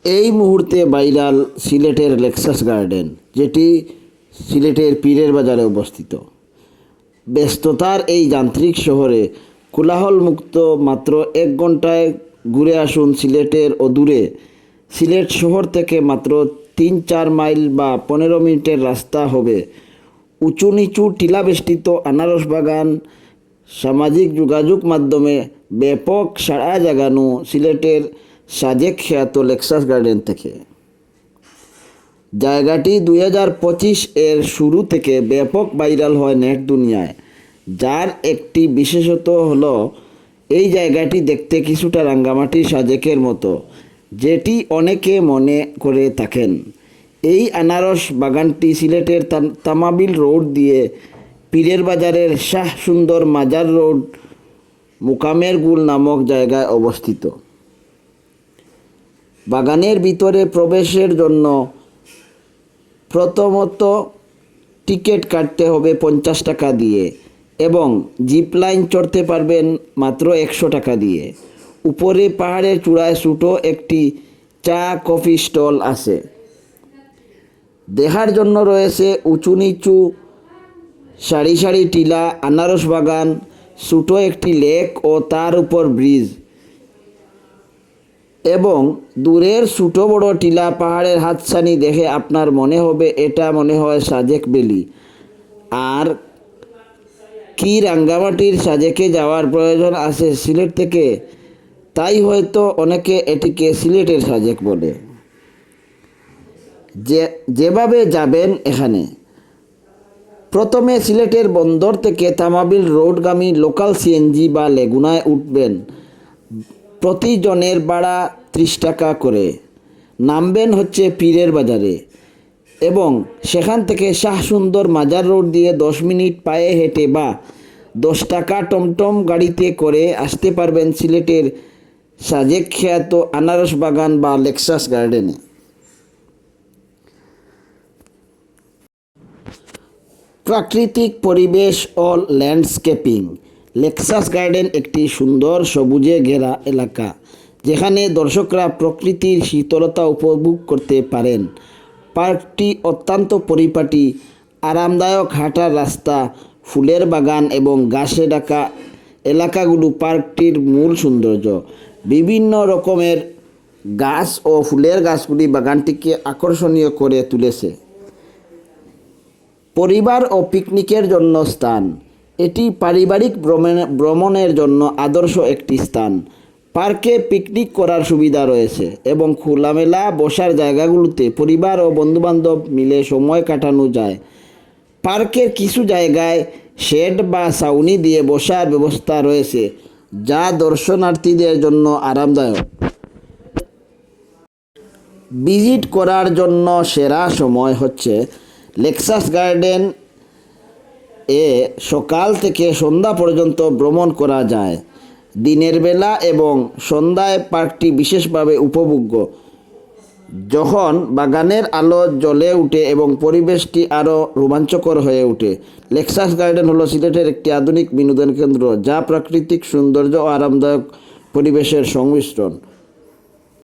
এই মুহূর্তে ভাইরাল সিলেটের লেক্সাস গার্ডেন, যেটি সিলেটের পীরের বাজারে অবস্থিত। ব্যস্ততার এই যান্ত্রিক শহরে কোলাহলমুক্ত মাত্র 1 ঘন্টায় ঘুরে আসুন সিলেটের অদূরে। সিলেট শহর থেকে মাত্র 3-4 মাইল বা 15 মিনিটের রাস্তা হবে উঁচু নিচু টিলাবেষ্টিত আনারস বাগান। সামাজিক যোগাযোগ মাধ্যমে ব্যাপক সাড়া জাগানো সিলেটের সাজেক খ্যাত লেক্সাস গার্ডেন থেকে। জায়গাটি 2025 এর শুরু থেকে ব্যাপক ভাইরাল হয় নেট দুনিয়ায়, যার একটি বিশেষত্ব হলো এই জায়গাটি দেখতে কিছুটা রাঙ্গামাটির সাজেকের মতো, যেটি অনেকে মনে করে থাকেন। এই আনারস বাগানটি সিলেটের তামাবিল রোড দিয়ে পীরের বাজারের শাহ সুন্দর মাজার রোড মুকামের গুল নামক জায়গায় অবস্থিত। বাগানের ভিতরে প্রবেশের জন্য প্রথমত টিকিট কাটতে হবে 50 টাকা দিয়ে এবং জিপ লাইন চড়তে পারবেন মাত্র 100 টাকা দিয়ে। উপরে পাহাড়ের চূড়ায় ছোটো একটি চা কফি স্টল আছে। দেখার জন্য রয়েছে উঁচু নিচু সারি সারি টিলা, আনারস বাগান, ছোটো একটি লেক ও তার উপর ব্রিজ, এবং দূরের ছোটো বড় টিলা পাহাড়ের হাতছানি দেখে আপনার মনে হবে এটা মনে হয় সাজেক ভ্যালি। আর কি রাঙ্গামাটির সাজেকে যাওয়ার প্রয়োজন আছে সিলেট থেকে, তাই হয়তো অনেকে এটিকে সিলেটের সাজেক বলে। যেভাবে যাবেন এখানে, প্রথমে সিলেটের বন্দর থেকে তামাবিল রোডগামী লোকাল সিএনজি বা লেগুনায় উঠবেন। প্রতিজনের ভাড়া 30 টাকা করে। নামবেন হচ্ছে পীরের বাজারে এবং সেখান থেকে শাহ সুন্দর মাজার রোড দিয়ে 10 মিনিট পায়ে হেঁটে বা 10 টাকা টমটম গাড়িতে করে আসতে পারবেন সিলেটের সাজেক খ্যাত আনারস বাগান বা লেক্সাস গার্ডেনে। প্রাকৃতিক পরিবেশ ও ল্যান্ডস্কেপিং। লেক্সাস গার্ডেন একটি সুন্দর সবুজে ঘেরা এলাকা, যেখানে দর্শকরা প্রকৃতির শীতলতা উপভোগ করতে পারেন। পার্কটি অত্যন্ত পরিপাটি, আরামদায়ক হাঁটার রাস্তা, ফুলের বাগান এবং ঘাসে ঢাকা এলাকাগুলো পার্কটির মূল সৌন্দর্য। বিভিন্ন রকমের গাছ ও ফুলের গাছগুলি বাগানটিকে আকর্ষণীয় করে তুলেছে। পরিবার ও পিকনিকের জন্য স্থান। এটি পারিবারিক ভ্রমণের জন্য আদর্শ একটি স্থান। পার্কে পিকনিক করার সুবিধা রয়েছে এবং খোলামেলা বসার জায়গাগুলোতে পরিবার ও বন্ধুবান্ধব মিলে সময় কাটানো যায়। পার্কের কিছু জায়গায় শেড বা ছাউনি দিয়ে বসার ব্যবস্থা রয়েছে, যা দর্শনার্থীদের জন্য আরামদায়ক। ভিজিট করার জন্য সেরা সময় হচ্ছে লেক্সাস গার্ডেন এ সকাল থেকে সন্ধ্যা পর্যন্ত ভ্রমণ করা যায়। দিনের বেলা এবং সন্ধ্যায় পার্কটি বিশেষভাবে উপভোগ্য, যখন বাগানের আলো জ্বলে ওঠে এবং পরিবেশটি আরও রোমাঞ্চকর হয়ে ওঠে। লেক্সাস গার্ডেন হলো সিলেটের একটি আধুনিক বিনোদন কেন্দ্র, যা প্রাকৃতিক সৌন্দর্য ও আরামদায়ক পরিবেশের সংমিশ্রণ।